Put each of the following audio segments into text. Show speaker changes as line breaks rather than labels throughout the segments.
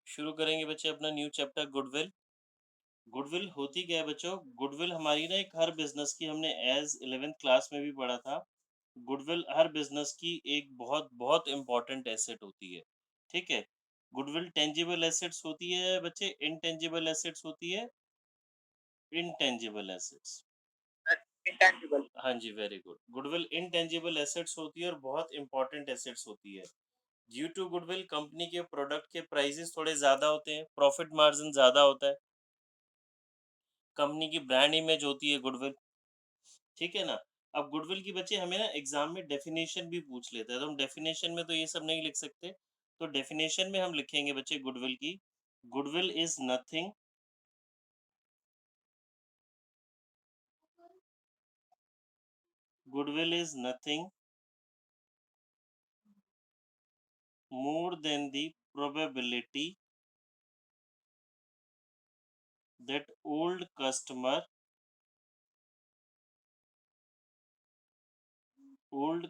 शुरू करेंगे बच्चे अपना न्यू चैप्टर गुडविल। गुडविल होती क्या है बच्चों? गुडविल हमारी ना एक हर बिजनेस की हमने एज 11th क्लास में भी पढ़ा था। गुडविल हर बिजनेस की एक बहुत बहुत इंपॉर्टेंट एसेट होती है। ठीक है। गुडविल टेंजिबल एसेट्स होती है बच्चे, इनटेंजिबल एसेट्स होती है, इनटेंजिबल एसेट्स।
इंटेंजिबल।
हाँ जी, very good. Goodwill intangible assets होती है और बहुत इंपॉर्टेंट एसेट्स होती है। ड्यू टू गुडविल कंपनी के प्रोडक्ट के प्राइसेस थोड़े ज्यादा होते हैं, प्रॉफिट मार्जिन ज्यादा होता है, कंपनी की ब्रांड इमेज होती है गुडविल। ठीक है ना? अब गुडविल की बच्चे हमें ना एग्जाम में डेफिनेशन भी पूछ लेते हैं, तो हम डेफिनेशन में तो ये सब नहीं लिख सकते। तो डेफिनेशन में हम लिखेंगे बच्चे गुडविल की, goodwill is nothing, goodwill is nothing more than the probability that old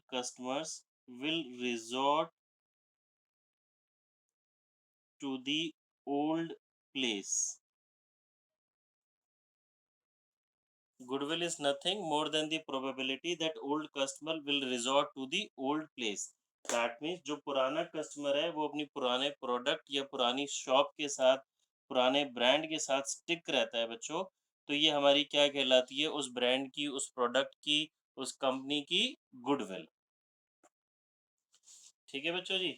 customers will resort to the old place. Goodwill is nothing more than the probability that old customer will resort to the old place. That means जो पुराना customer है वो अपनी पुराने product या पुरानी shop के साथ, पुराने ब्रांड के साथ स्टिक रहता है बच्चों। तो ये हमारी क्या कहलाती है? उस ब्रांड की, उस प्रोडक्ट की, उस कंपनी की गुडविल। ठीक है बच्चों जी।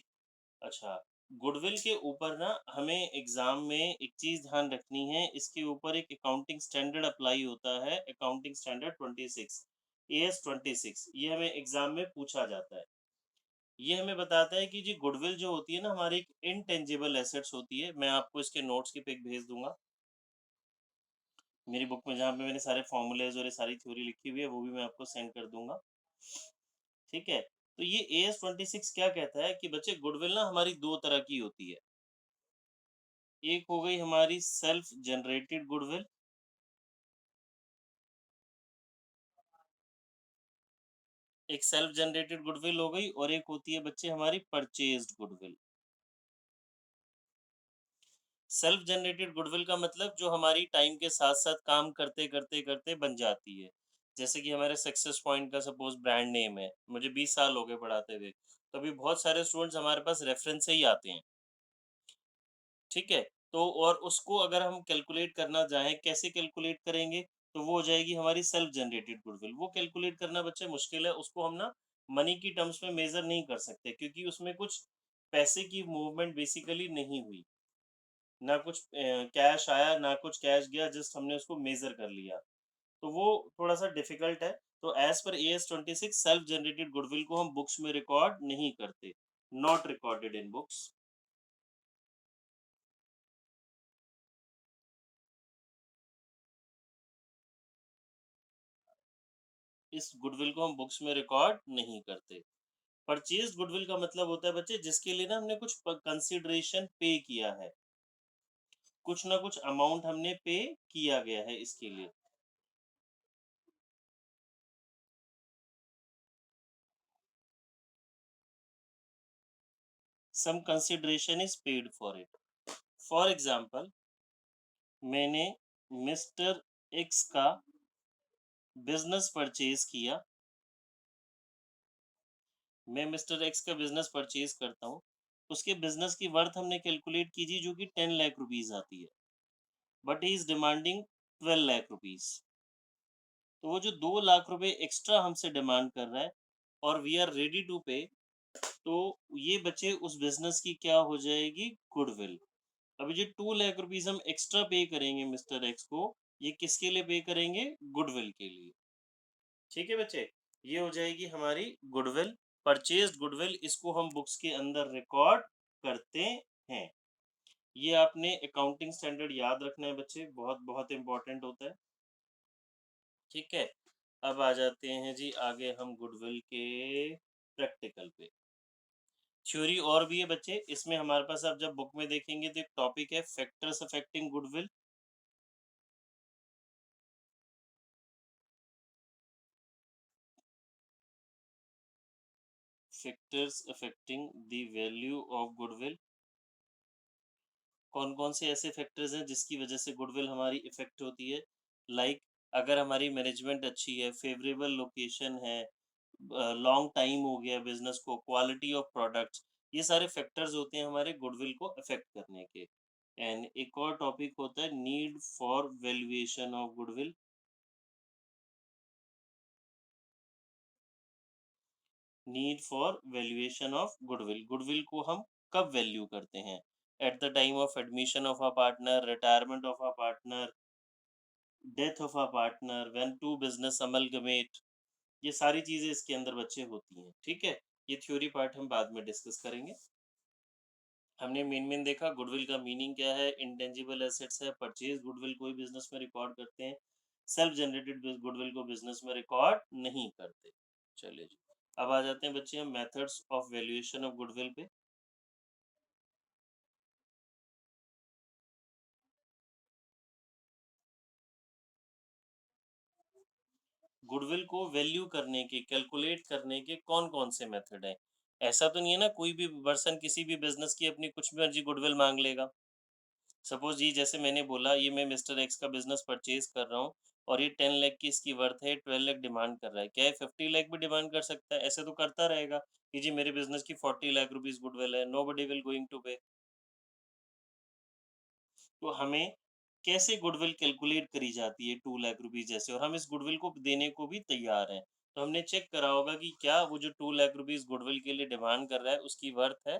अच्छा, गुडविल के ऊपर ना हमें एग्जाम में एक चीज ध्यान रखनी है, इसके ऊपर एक अकाउंटिंग स्टैंडर्ड अप्लाई होता है, अकाउंटिंग स्टैंडर्ड 26, AS 26। ये हमें एग्जाम में पूछा जाता है। ये हमें बताता है कि जी गुडविल जो होती है ना हमारी एक इनटेंजिबल एसेट्स होती है। मैं आपको इसके नोट्स की पिक भेज दूंगा मेरी बुक में, जहाँ पे मैंने सारे फॉर्मूलेज और ये सारी थ्योरी लिखी हुई है, वो भी मैं आपको सेंड कर दूंगा। ठीक है। तो ये AS 26 क्या कहता है कि बच्चे गुडविल ना हमारी दो तरह की होती है। एक हो गई हमारी सेल्फ जनरेटेड गुडविल, एक सेल्फ जनरेटेड गुडविल हो गई, और एक होती है बच्चे हमारी purchased goodwill. Self generated goodwill का मतलब जो हमारी टाइम के साथ साथ काम करते करते करते बन जाती है। जैसे कि हमारे सक्सेस पॉइंट का सपोज ब्रांड नेम है, मुझे 20 साल हो गए पढ़ाते हुए, तो अभी बहुत सारे स्टूडेंट्स हमारे पास रेफरेंस से ही आते हैं। ठीक है। तो और उसको अगर हम कैलकुलेट करना चाहें, कैसे कैलकुलेट करेंगे? तो वो हो जाएगी हमारी सेल्फ जनरेटेड गुडविल। वो कैलकुलेट करना बच्चे मुश्किल है, उसको हम ना मनी की टर्म्स में मेजर नहीं कर सकते, क्योंकि उसमें कुछ पैसे की मूवमेंट बेसिकली नहीं हुई, ना कुछ कैश आया ना कुछ कैश गया, जस्ट हमने उसको मेजर कर लिया। तो वो थोड़ा सा डिफिकल्ट है। तो as per AS 26 self generated goodwill को हम बुक्स में रिकॉर्ड नहीं करते, नॉट रिकॉर्डेड इन बुक्स। इस गुडविल को हम बुक्स में रिकॉर्ड नहीं करते। परचेज गुडविल का मतलब होता है बच्चे जिसके लिए ना हमने कुछ कंसिडरेशन पे किया है, कुछ ना कुछ अमाउंट हमने पे किया गया है इसके लिए। Some consideration is paid for it. For example, मैंने मिस्टर एक्स का बिजनेस परचेज किया, मैं मिस्टर एक्स का बिजनेस परचेज करता हूँ, उसके बिजनेस की वर्थ हमने कैलकुलेट कीजिए जो कि 10 लाख रुपीज आती है, but he is demanding 12 lakh rupees. तो वो जो 2 लाख रुपए एक्स्ट्रा हमसे डिमांड कर रहा है और we are ready to pay, तो ये बचे उस बिजनेस की क्या हो जाएगी? गुडविल। अभी जो 2 लाख रुपीज हम एक्स्ट्रा पे करेंगे मिस्टर एक्स को, ये किसके लिए पे करेंगे? गुडविल के लिए। ठीक है बच्चे, ये हो जाएगी हमारी गुडविल, परचेज्ड गुडविल। इसको हम बुक्स के अंदर रिकॉर्ड करते हैं। ये आपने अकाउंटिंग स्टैंडर्ड याद रखना है बच्चे, बहुत बहुत इंपॉर्टेंट होता है। ठीक है। अब आ जाते हैं जी आगे हम गुडविल के प्रैक्टिकल पे। थ्योरी और भी है बच्चे इसमें हमारे पास, अब जब बुक में देखेंगे तो एक टॉपिक है factors affecting goodwill. Factors affecting the value of goodwill. कौन कौन से ऐसे फैक्टर्स हैं जिसकी वजह से गुडविल हमारी इफेक्ट होती है, लाइक अगर हमारी मैनेजमेंट अच्छी है, फेवरेबल लोकेशन है, लॉन्ग टाइम हो गया बिजनेस को, क्वालिटी ऑफ प्रोडक्ट्स, ये सारे फैक्टर्स होते हैं हमारे गुडविल को अफेक्ट करने के। एंड एक और टॉपिक होता है need for valuation of goodwill. Need for valuation of goodwill, goodwill को हम कब वैल्यू करते हैं? At the time of admission of a partner, retirement of a partner, death of a partner, when two business amalgamate, ये सारी चीजें इसके अंदर बच्चे होती हैं। ठीक है, ये थ्योरी पार्ट हम बाद में डिस्कस करेंगे। हमने मेन देखा गुडविल का मीनिंग क्या है, इंटेंजिबल एसेट्स है, परचेज गुडविल कोई बिजनेस में रिकॉर्ड करते हैं, सेल्फ जनरेटेड गुडविल को बिजनेस में रिकॉर्ड नहीं करते। चलिए जी, अब आ जाते हैं बच्चे हम methods of valuation of goodwill पे। गुडविल को वैल्यू करने के, कैलकुलेट करने के कौन कौन से मेथड हैं? ऐसा तो नहीं है ना कोई भी पर्सन किसी भी बिजनेस की अपनी कुछ भी मर्जी गुडविल मांग लेगा। सपोज जी जैसे मैंने बोला ये मैं मिस्टर एक्स का बिजनेस परचेज कर रहा हूँ और ये 10 लाख की इसकी वर्थ है, 12 लाख डिमांड कर रहा है, क्या है 50 लाख भी डिमांड कर सकता है? ऐसे तो करता रहेगा कि जी मेरे बिजनेस की 40 लाख रुपीज गुडविल है, nobody will going to pay. तो हमें कैसे गुडविल कैलकुलेट करी जाती है 2 लाख रुपीज जैसे, और हम इस गुडविल को देने को भी तैयार हैं। तो हमने चेक करा होगा कि क्या वो जो 2 लाख रुपीज गुडविल के लिए डिमांड कर रहा है उसकी वर्थ है,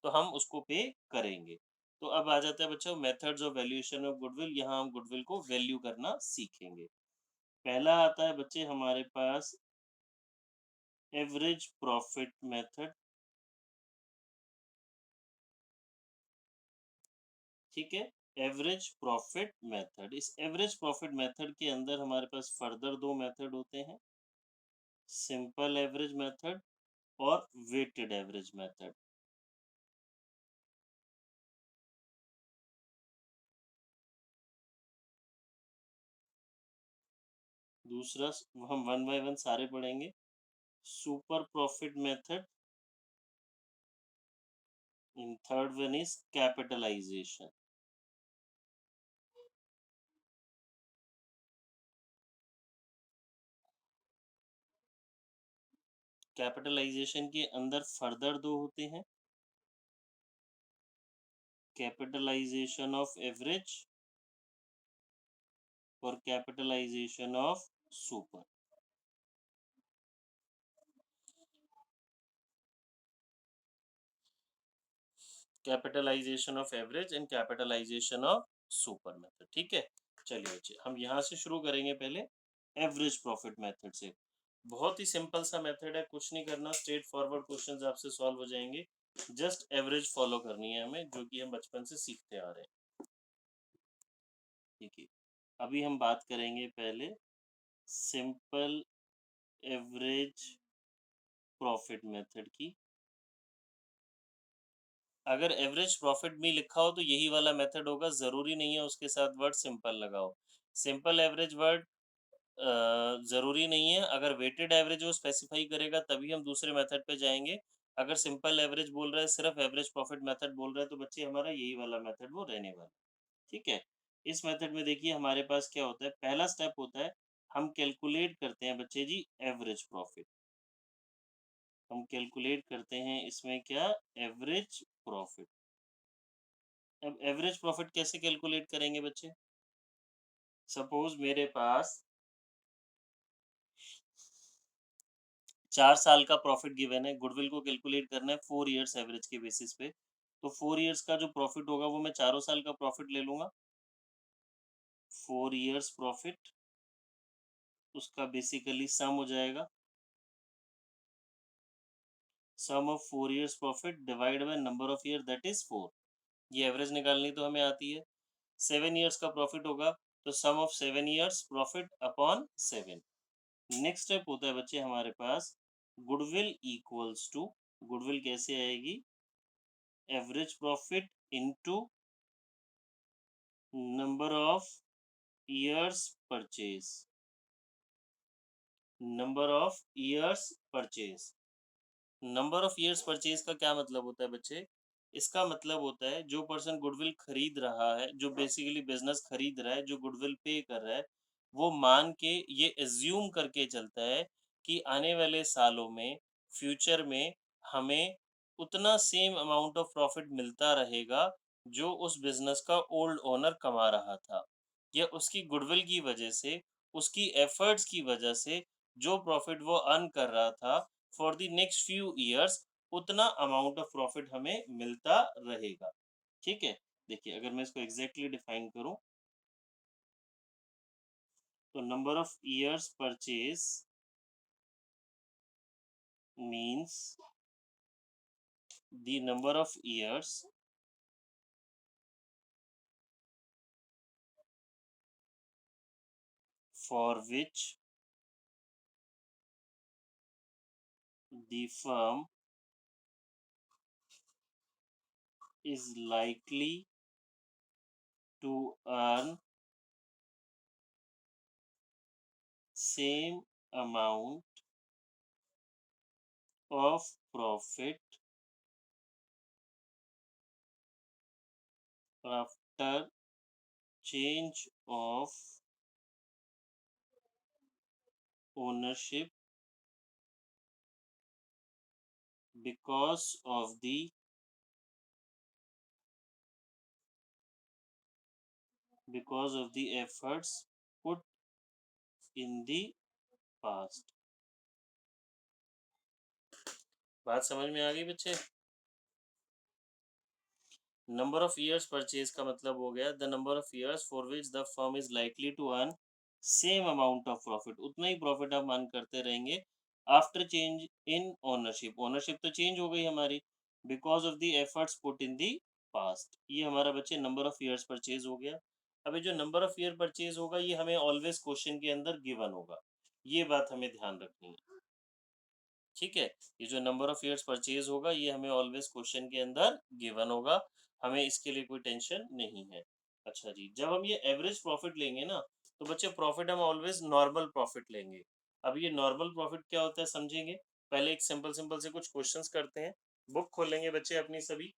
तो हम उसको पे करेंगे। तो अब आ जाता है बच्चों methods of valuation of goodwill, यहाँ हम गुडविल को वैल्यू करना सीखेंगे। पहला आता है बच्चे हमारे पास एवरेज प्रॉफिट मेथड। ठीक है, एवरेज प्रॉफिट मेथड, इस एवरेज प्रॉफिट मेथड के अंदर हमारे पास फर्दर दो मेथड होते हैं, सिंपल एवरेज मेथड और वेटेड एवरेज मेथड। दूसरा हम वन बाय वन सारे पढ़ेंगे, super profit method, in third one is capitalisation. Capitalisation के अंदर फर्दर दो होते हैं, कैपिटलाइजेशन ऑफ एवरेज और capitalisation of super. Capitalisation of average and capitalisation of super method. ठीक है, चलिए बच्चे हम यहाँ से शुरू करेंगे पहले एवरेज प्रॉफिट मेथड से। बहुत ही सिंपल सा मेथड है, कुछ नहीं करना, स्ट्रेट फॉरवर्ड क्वेश्चंस आपसे सॉल्व हो जाएंगे। जस्ट एवरेज फॉलो करनी है हमें, जो कि हम बचपन से सीखते आ रहे हैं। ठीक है, अभी हम बात करेंगे पहले सिंपल एवरेज प्रॉफिट मेथड की। अगर एवरेज प्रॉफिट भी लिखा हो तो यही वाला मेथड होगा, ज़रूरी नहीं है उसके साथ वर्ड सिंपल लगाओ। सिंपल एवरेज वर्ड ज़रूरी नहीं है, अगर वेटेड एवरेज वो स्पेसिफाई करेगा तभी हम दूसरे मेथड पे जाएंगे। अगर सिंपल एवरेज बोल रहा है, सिर्फ एवरेज प्रॉफिट मेथड बोल रहा है, तो बच्चे हमारा यही वाला मेथड वो रहने वाला। ठीक है, इस मेथड में देखिए हमारे पास क्या होता है, पहला स्टेप होता है हम कैलकुलेट करते हैं बच्चे जी एवरेज प्रॉफिट। हम कैलकुलेट करते हैं इसमें क्या, एवरेज प्रॉफिट। अब एवरेज प्रॉफिट कैसे कैलकुलेट करेंगे बच्चे? सपोज मेरे पास 4 साल का प्रॉफिट गिवन है, गुडविल को कैलकुलेट करना है 4 इयर्स एवरेज के बेसिस पे। तो 4 इयर्स का जो प्रॉफिट होगा वो मैं चारों साल का प्रॉफिट ले लूंगा, 4 इयर्स प्रॉफिट, उसका बेसिकली सम हो जाएगा, sum of 4 years profit divide by number of year that is 4। ये एवरेज निकालनी तो हमें आती है। 7 इयर्स का प्रॉफिट होगा तो sum of 7 years profit upon 7। Next step होता है बच्चे हमारे पास गुडविल इक्वल्स टू, गुडविल कैसे आएगी, average profit into number of years purchase, number of years purchase. Number of years purchase का क्या मतलब होता है बच्चे, इसका मतलब होता है जो पर्सन गुडविल खरीद रहा है, जो बेसिकली बिज़नेस खरीद रहा है, जो गुडविल पे कर रहा है, वो मान के ये अज़्यूम करके चलता है कि आने वाले सालों में, फ्यूचर में हमें उतना सेम अमाउंट ऑफ प्रॉफ़िट मिलता रहेगा, जो उस बिज़नेस का ओल्ड ओनर कमा रहा था। या उसकी गुडविल की वजह से, उसकी एफर्ट्स की वजह से जो प्रॉफ़िट वो अर्न कर रहा था for the next few years उतना अमाउंट ऑफ प्रॉफिट हमें मिलता रहेगा। ठीक है? देखिए अगर मैं इसको एग्ज़ैक्टली डिफाइन करूँ तो number of years purchase means the number of years for which the firm is likely to earn same amount of profit after change of ownership because of the efforts put in the past। बात समझ में आ गई बच्चे? Number of years purchase का मतलब हो गया the number of years for which the firm is likely to earn same amount of profit, उतना ही प्रॉफिट हम अर्न करते रहेंगे after change in ownership. Ownership तो चेंज हो गई हमारी because of the efforts put in the past. ये हमारा बच्चे नंबर ऑफ ईयर्स परचेज हो गया। अभी जो नंबर ऑफ ईयर परचेज होगा ये हमें ऑलवेज क्वेश्चन के अंदर गिवन होगा, ये बात हमें ध्यान रखनी है। ठीक है, ये जो नंबर ऑफ इयर्स परचेज होगा ये हमें ऑलवेज क्वेश्चन के अंदर गिवन होगा, हमें इसके लिए कोई टेंशन नहीं है। अच्छा जी, जब हम ये एवरेज प्रॉफिट लेंगे ना तो बच्चे प्रॉफिट हम ऑलवेज नॉर्मल प्रॉफिट लेंगे। अब ये नॉर्मल प्रॉफिट क्या होता है समझेंगे। पहले एक सिंपल सिंपल से कुछ क्वेश्चंस करते हैं। बुक खोलेंगे बच्चे अपनी सभी,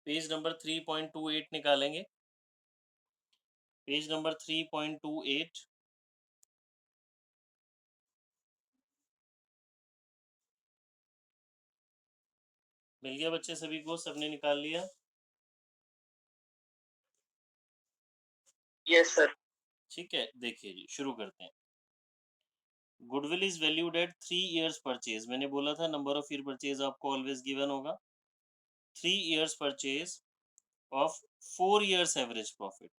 पेज नंबर 3.28 निकालेंगे। पेज नंबर 3.28 मिल गया बच्चे सभी को, सबने निकाल लिया?
Yes, sir.
ठीक है, देखिए जी शुरू करते हैं। Goodwill is valued at 3 years purchase, मैंने बोला था नंबर ऑफ ईयर परचेज आपको ऑलवेज गिवन होगा। 3 years purchase of 4 years average profit.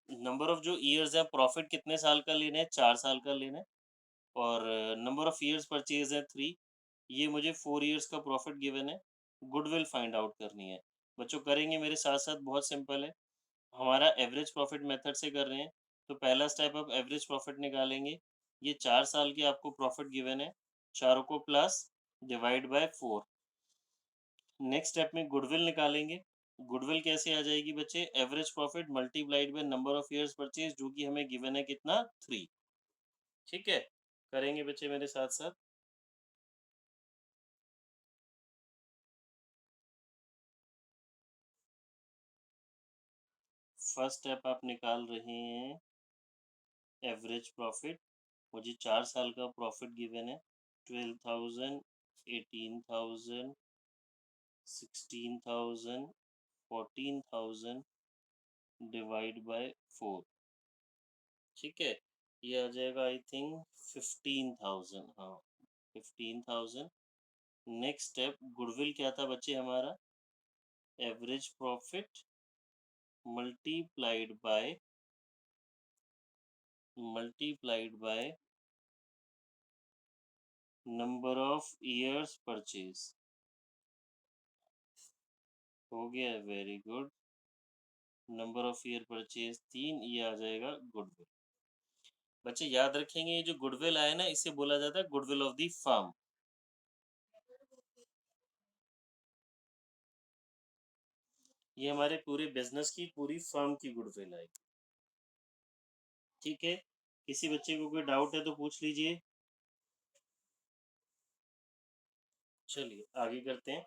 Number of जो ईयर्स है प्रॉफिट कितने साल का लेना है, 4 साल का लेना है। और नंबर ऑफ ईयर्स परचेज है 3, ये मुझे 4 इयर्स का प्रॉफिट गिवन है। गुडविल फाइंड आउट करनी है। बच्चों करेंगे मेरे साथ साथ, बहुत सिंपल है। हमारा एवरेज प्रॉफिट मेथड से कर रहे हैं तो पहला स्टेप आप एवरेज प्रॉफिट निकालेंगे। ये 4 साल के आपको प्रॉफिट गिवन है, चारों को plus divide by 4। Next step में गुडविल निकालेंगे। गुडविल कैसे आ जाएगी बच्चे, average profit multiplied by number of years purchase, जो कि हमें गिवन है कितना, 3। ठीक है, करेंगे बच्चे मेरे साथ साथ। फर्स्ट स्टेप आप निकाल रहे हैं एवरेज प्रॉफिट। मुझे 4 साल का प्रॉफिट गिवन है, 12,000, 18,000, 16,000, 14,000 डिवाइड बाय 4। ठीक है, ये आ जाएगा आई थिंक 15,000। हाँ, 15,000। नेक्स्ट स्टेप गुडविल क्या था बच्चे हमारा, average profit multiplied by number of years purchase. हो गया, very good. Number of year purchase 3, ये आ जाएगा गुडविल। बच्चे याद रखेंगे ये जो गुडविल आया ना इसे बोला जाता है गुडविल ऑफ द फर्म। ये हमारे पूरे बिजनेस की, पूरी फर्म की गुडविल है। ठीक है, किसी बच्चे को कोई डाउट है तो पूछ लीजिए। चलिए आगे करते हैं।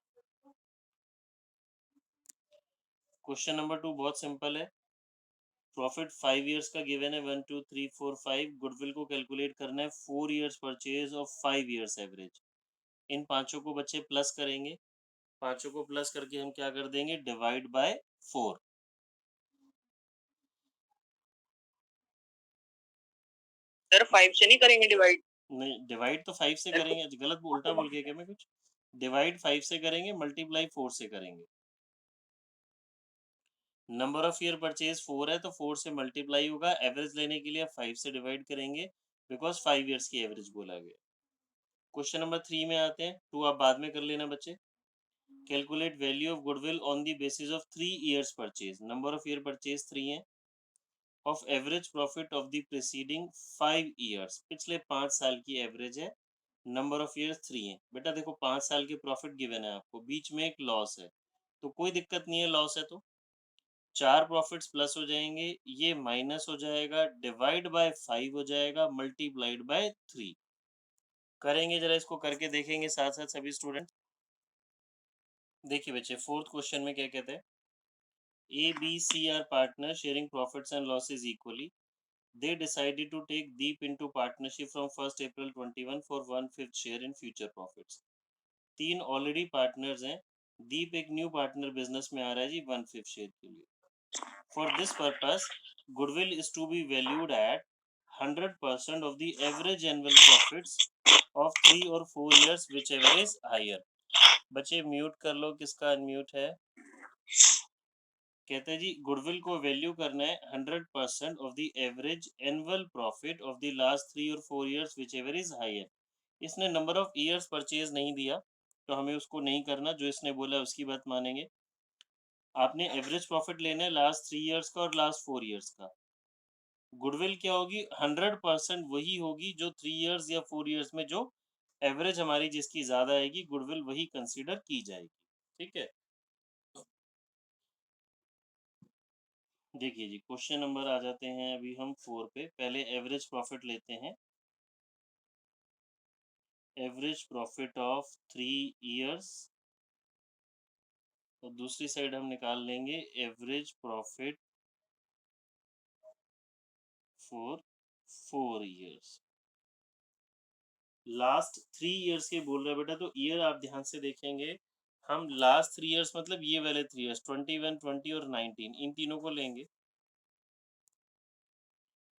क्वेश्चन नंबर 2 बहुत सिंपल है। प्रॉफिट 5 इयर्स का गिवन है 1 2 3 4 5। गुडविल को कैलकुलेट करना है 4 years purchase of 5 years average. इन पांचों को बच्चे प्लस करेंगे। पांचों को प्लस करके हम क्या कर देंगे, डिवाइड बाय 4।
सर 5 से नहीं करेंगे डिवाइड?
नहीं, डिवाइड तो 5 से करेंगे। गलत उल्टा बोल के क्या मैं कुछ? डिवाइड 5 से करेंगे, मल्टीप्लाई 4 से करेंगे। नंबर ऑफ ईयर परचेज 4 है तो 4 से मल्टीप्लाई होगा। एवरेज लेने के लिए 5 से डिवाइड करेंगे, बिकॉज 5 इयर्स की एवरेज बोला गया। क्वेश्चन नंबर 3 में आते हैं। 2 आप बाद में कर लेना बच्चे। Calculate value of goodwill on the basis of 3 years purchase. Number of year purchase 3 है। Of average profit of the preceding 5 years. पिछले 5 साल की एवरेज है। नंबर ऑफ ईयर्स 3 है। बेटा देखो 5 साल के प्रॉफिट गिवन है आपको, बीच में एक लॉस है, तो कोई दिक्कत नहीं है। लॉस है तो 4 प्रॉफिट्स प्लस हो जाएंगे, ये माइनस हो जाएगा, डिवाइड बाय 5 हो जाएगा, मल्टीप्लाइड बाय 3 करेंगे। जरा इसको करके देखेंगे साथ साथ सभी स्टूडेंट। देखिए बच्चे, फोर्थ क्वेश्चन में क्या कहते हैं, A B C are partner sharing profits and losses equally. They decided to take Deep into partnership from 1st April 21 for 1/5 share in future profits. तीन ऑलरेडी पार्टनर्स हैं। दीप एक न्यू पार्टनर बिजनेस में आ रहा है जी 1/5 शेयर के लिए। For this purpose goodwill is to be valued at 100% of the average annual profits of 3 और 4 years whichever is higher. बच्चे म्यूट कर लो, किसका अनम्यूट है। कहते हैं जी गुडविल को वैल्यू करना है 100% of the average annual profit of the last 3 और 4 years whichever is higher. इसने नंबर ऑफ ईयर्स परचेज नहीं दिया, तो हमें उसको नहीं करना। जो इसने बोला उसकी बात मानेंगे। आपने एवरेज प्रॉफिट लेना है लास्ट 3 इयर्स का और लास्ट 4 इयर्स का। गुडविल क्या होगी, 100% वही होगी जो 3 इयर्स या 4 इयर्स में जो एवरेज हमारी जिसकी ज्यादा आएगी, गुडविल वही कंसीडर की जाएगी। ठीक है। देखिए जी, क्वेश्चन नंबर आ जाते हैं अभी हम 4 पे। पहले एवरेज प्रॉफिट लेते हैं। एवरेज प्रॉफिट ऑफ 3 इयर्स, और दूसरी साइड हम निकाल लेंगे average profit for 4 years. Last 3 years के बोल रहे हैं बेटा, तो ईयर आप ध्यान से देखेंगे। हम लास्ट 3 इयर्स मतलब ये वाले 3 इयर्स 21 20 और 19, इन तीनों को लेंगे।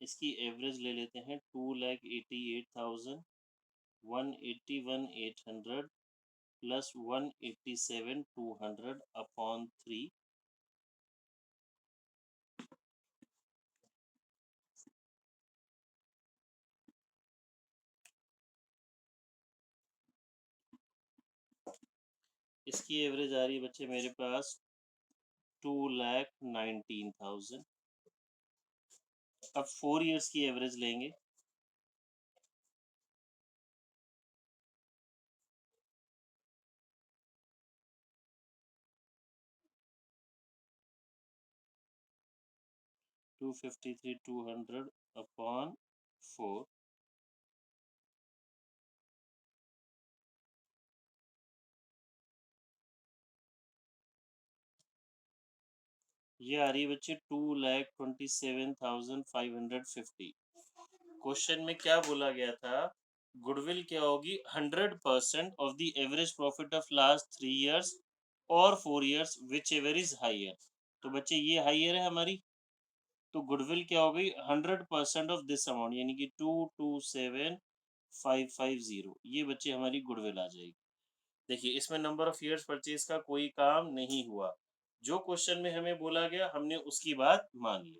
इसकी एवरेज ले लेते हैं 2,88,000, 181,800 प्लस 187,200 अपॉन 3। इसकी एवरेज आ रही है बच्चे मेरे पास 2,19,000। अब 4 इयर्स की एवरेज लेंगे। 253,200 अपॉन 4। ये आ रही है बच्चे 2,27,550। क्वेश्चन में क्या बोला गया था, गुडविल क्या होगी, 100% of the average profit of last 3 years और 4 years whichever is higher. तो बच्चे ये हायर है हमारी, तो गुडविल क्या हो गई, 100% ऑफ दिस अमाउंट, यानी कि 227,550। ये बच्चे हमारी गुडविल आ जाएगी। देखिए इसमें नंबर ऑफ ईयर्स परचेज का कोई काम नहीं हुआ। जो क्वेश्चन में हमें बोला गया हमने उसकी बात मान ली।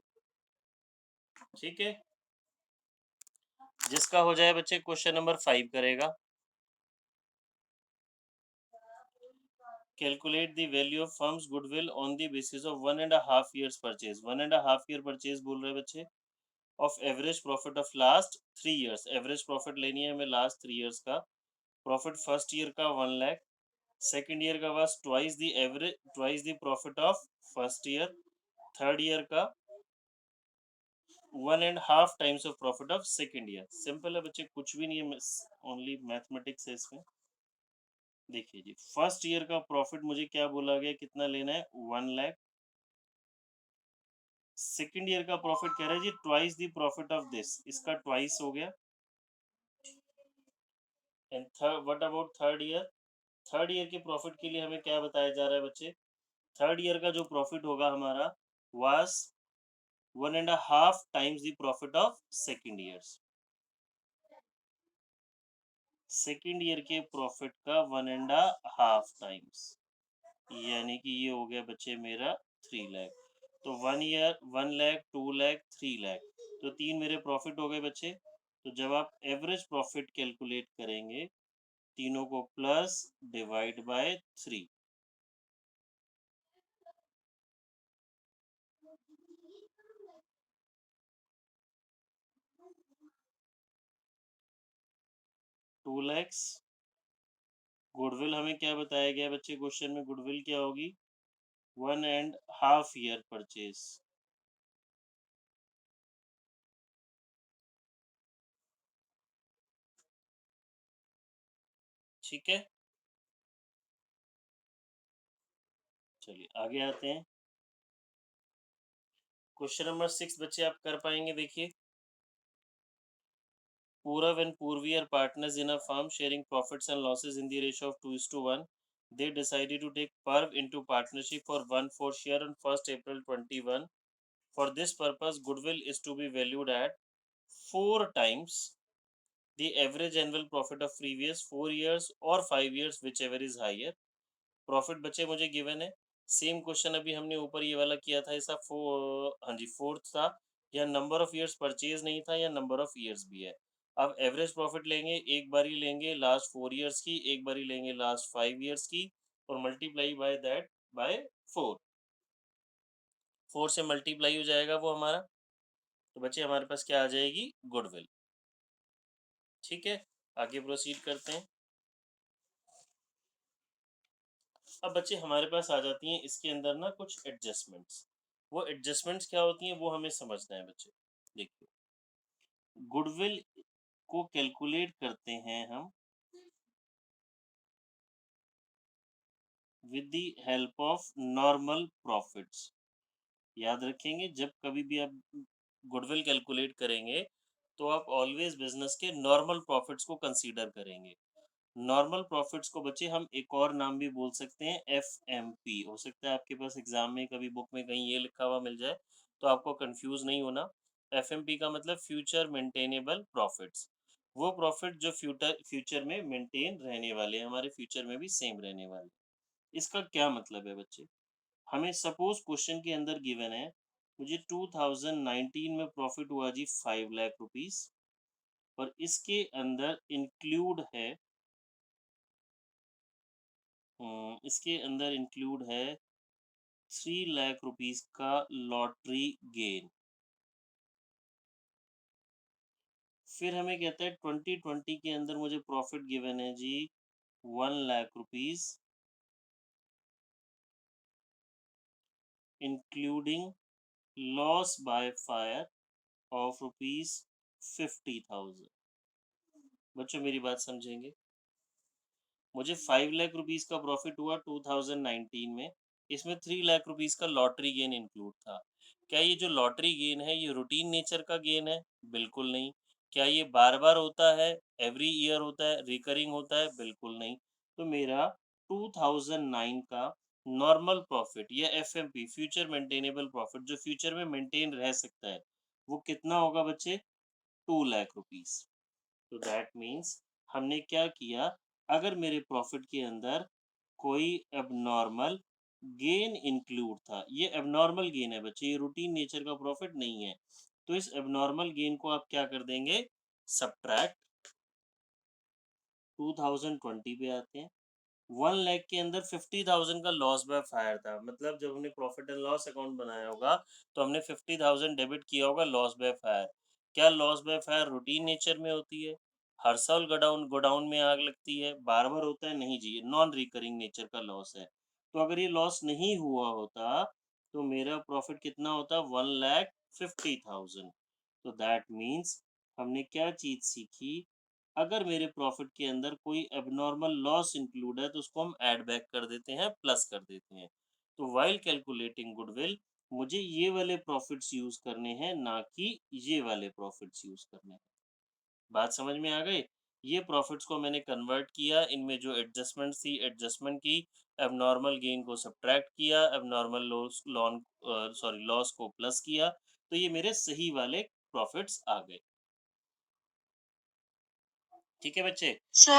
ठीक है। जिसका हो जाए बच्चे क्वेश्चन नंबर 5 करेगा। Calculate the value of firms goodwill on the basis of 1.5 years purchase. 1.5 year purchase बोल रहे हैं बच्चे of average profit of last 3 years. Average profit लेनी है हमें लास्ट 3 इयर्स का। प्रॉफिट फर्स्ट ईयर का 1 लाख, सेकेंड ईयर का was twice the average, twice the profit of first year, third year का 1.5 times of profit of second year. Simple है बच्चे, कुछ भी नहीं है, ओनली मैथमेटिक्स है इसमें। देखिए जी, फर्स्ट ईयर का प्रॉफिट मुझे क्या बोला गया, कितना लेना है, 1 लाख। सेकंड ईयर का प्रॉफिट कह रहा है जी twice the profit of this, इसका ट्वाइस हो गया। And third, what about third year? Third year के प्रॉफिट के लिए हमें क्या बताया जा रहा है बच्चे? थर्ड ईयर का जो प्रॉफिट होगा हमारा was 1.5 times the profit of second years. Second year के प्रॉफिट का 1.5 टाइम्स, यानी कि ये हो गया बच्चे मेरा 3 लाख। तो 1 ईयर 1 लाख, 2 लाख, 3 लाख, तो 3 मेरे प्रॉफिट हो गए बच्चे। तो जब आप एवरेज प्रॉफिट कैलकुलेट करेंगे, तीनों को plus divide by 3, 2 lakhs. Goodwill हमें क्या बताया गया बच्चे क्वेश्चन में? गुडविल क्या होगी? 1.5 ईयर परचेज। ठीक है, चलिए आगे आते हैं। क्वेश्चन नंबर 6 बच्चे आप कर पाएंगे, देखिए। Purav and Purvi are partners in a firm sharing profits and losses in the ratio of 2:1. They decided to take Purv into partnership for 1/4 share on 1st April 21. For this purpose, goodwill is to be valued at 4 times the average annual profit of previous 4 years or 5 years, whichever is higher. Profit बचे मुझे given है। Same question अभी हमने ऊपर ये वाला किया था, ऐसा हाँ जी फोर्थ था, या नंबर ऑफ ईयर्स परचेज नहीं था, या नंबर ऑफ ईयर्स भी है। अब एवरेज प्रॉफिट लेंगे, एक बारी लेंगे लास्ट 4 ईयर्स की, एक बारी लेंगे लास्ट 5 ईयर्स की, और मल्टीप्लाई बाय दैट बाय 4। 4 से मल्टीप्लाई हो जाएगा वो हमारा, तो बच्चे हमारे पास क्या आ जाएगी? गुडविल। ठीक है, आगे प्रोसीड करते हैं। अब बच्चे हमारे पास आ जाती हैं इसके अंदर ना कुछ एडजस्टमेंट्स। वो एडजस्टमेंट्स क्या होती हैं वो हमें समझना है बच्चे। देखिए, गुडविल को कैलकुलेट करते हैं हम with the help of normal profits. याद रखेंगे, जब कभी भी आप गुडविल कैलकुलेट करेंगे तो आप ऑलवेज बिजनेस के नॉर्मल प्रॉफिट्स को कंसीडर करेंगे। नॉर्मल प्रॉफिट्स को बच्चे हम एक और नाम भी बोल सकते हैं, एफएमपी। हो सकता है आपके पास एग्जाम में कभी बुक में कहीं ये लिखा हुआ मिल जाए, तो आपको कंफ्यूज नहीं होना। एफएमपी का मतलब फ्यूचर मेंटेनेबल प्रॉफिट्स। वो प्रॉफिट जो फ्यूचर फ्यूचर में मेंटेन रहने वाले हैं, हमारे फ्यूचर में भी सेम रहने वाले। इसका क्या मतलब है बच्चे? हमें सपोज क्वेश्चन के अंदर गिवन है, मुझे 2019 में प्रॉफिट हुआ जी 5 लाख रुपीस, और इसके अंदर इंक्लूड है इसके अंदर इंक्लूड है 3 लाख रुपीस का लॉटरी गेन। फिर हमें कहता है 2020 के अंदर मुझे प्रॉफिट गिवन है जी 1 lakh rupees, including loss by fire of rupees 50,000। बच्चों मेरी बात समझेंगे, मुझे 5 लाख रुपीस का प्रॉफिट हुआ 2019 में, इसमें 3 लाख रुपीस का लॉटरी गेन इंक्लूड था। क्या ये जो लॉटरी गेन है ये रूटीन नेचर का गेन है? बिल्कुल नहीं। क्या ये बार बार होता है, एवरी ईयर होता है, रिकरिंग होता है? बिल्कुल नहीं। तो मेरा 2009 का नॉर्मल प्रॉफिट या एफएमपी, फ्यूचर मेंटेनेबल प्रॉफिट, जो फ्यूचर में मेंटेन रह सकता है, वो कितना होगा बच्चे? 2 लाख रुपीस। तो दैट मीन्स हमने क्या किया, अगर मेरे प्रॉफिट के अंदर कोई एबनॉर्मल गेन इंक्लूड था, ये एबनॉर्मल गेन है बच्चे, ये रूटीन नेचर का प्रॉफिट नहीं है, तो इस एबनॉर्मल गेन को आप क्या कर देंगे? सब्ट्रैक्ट। 2020 पे आते हैं। 1 लाख के अंदर 50,000 का लॉस बाय फायर था, मतलब जब हमने प्रॉफिट एंड लॉस अकाउंट बनाया होगा तो हमने 50,000 डेबिट किया होगा लॉस बाय फायर। क्या loss by fire routine nature में होती है? हर साल गोडाउन गोडाउन में आग लगती है, बार बार होता है? नहीं जी, ये नॉन रिकरिंग नेचर का लॉस है। तो अगर ये लॉस नहीं हुआ होता तो मेरा प्रॉफिट कितना होता? 1,50,000। तो दैट मीन्स हमने क्या चीज सीखी, अगर मेरे प्रॉफिट के अंदर कोई एबनॉर्मल लॉस इंक्लूड है तो उसको हम ऐड बैक कर देते हैं, प्लस कर देते हैं। तो वाइल कैलकुलेटिंग गुडविल मुझे ये वाले प्रॉफिट्स यूज़ करने हैं, ना कि ये वाले प्रॉफिट्स यूज़ करने हैं। बात समझ में आ गई? ये प्रॉफिट्स को मैंने कन्वर्ट किया, इनमें जो एडजस्टमेंट्स थी, एडजस्टमेंट की, एब्नॉर्मल गेन को सब्ट्रैक्ट किया, एब्नॉर्मल लॉस को प्लस किया, तो ये मेरे सही वाले प्रॉफिट्स आ गए। ठीक है बच्चे?
सर